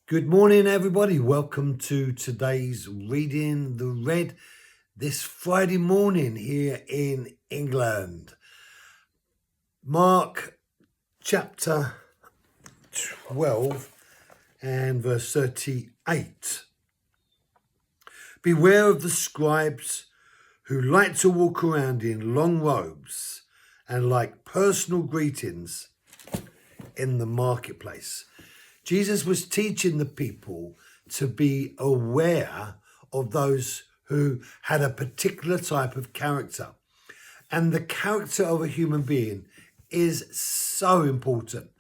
Good morning, everybody. Welcome to today's Reading the Red this Friday morning here in England. Mark chapter 12 and verse 38. Beware of the scribes who like to walk around in long robes and like personal greetings in the marketplace. Jesus was teaching the people to be aware of those who had a particular type of character. And the character of a human being is so important.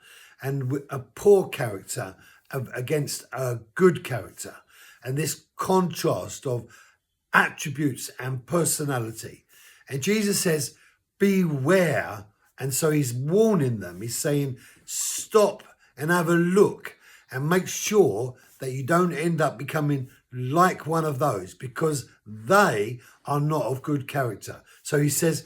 And a poor character against a good character. And this contrast of attributes and personality. And Jesus says, beware. And so he's warning them. He's saying, stop and have a look and make sure that you don't end up becoming like one of those, because they are not of good character. So he says,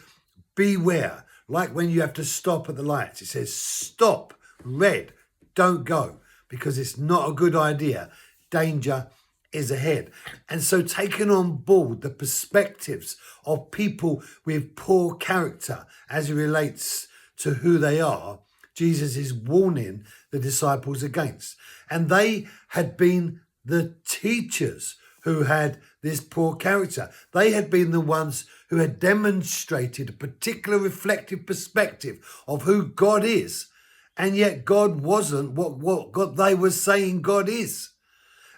beware. Like when you have to stop at the lights, it says, stop, red, don't go, because it's not a good idea. Danger is ahead. And so taking on board the perspectives of people with poor character as it relates to who they are, Jesus is warning the disciples against. And they had been the teachers who had this poor character. They had been the ones who had demonstrated a particular reflective perspective of who God is. And yet God wasn't what God they were saying God is.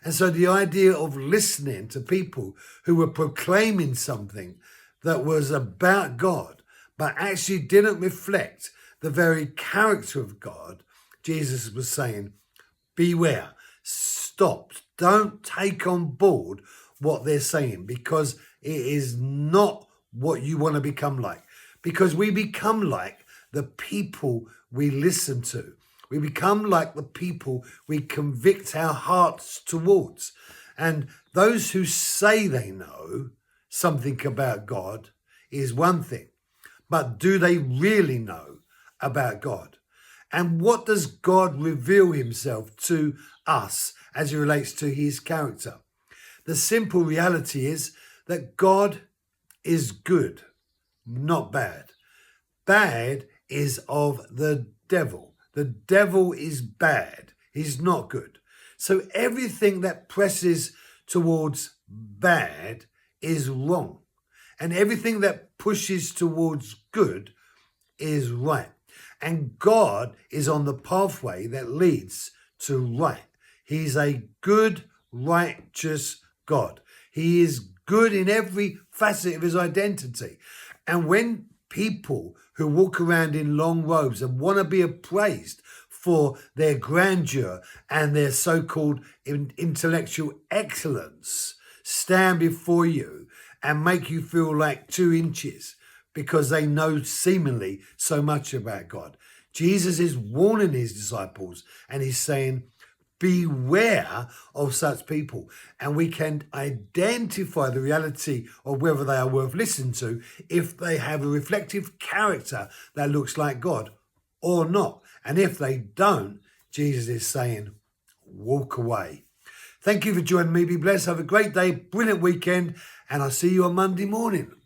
And so the idea of listening to people who were proclaiming something that was about God, but actually didn't reflect the very character of God, Jesus was saying, beware, stop, don't take on board what they're saying, because it is not what you want to become like. Because we become like the people we listen to. We become like the people we convict our hearts towards. And those who say they know something about God is one thing, but do they really know about God? And what does God reveal himself to us as it relates to his character? The simple reality is that God is good, not bad. Bad is of the devil. The devil is bad. He's not good. So everything that presses towards bad is wrong. And everything that pushes towards good is right. And God is on the pathway that leads to right. He's a good, righteous God. He is good in every facet of his identity. And when people who walk around in long robes and want to be appraised for their grandeur and their so-called intellectual excellence stand before you and make you feel like 2 inches, because they know seemingly so much about God, Jesus is warning his disciples and he's saying, beware of such people. And we can identify the reality of whether they are worth listening to if they have a reflective character that looks like God or not. And if they don't, Jesus is saying, walk away. Thank you for joining me. Be blessed. Have a great day, brilliant weekend, and I'll see you on Monday morning.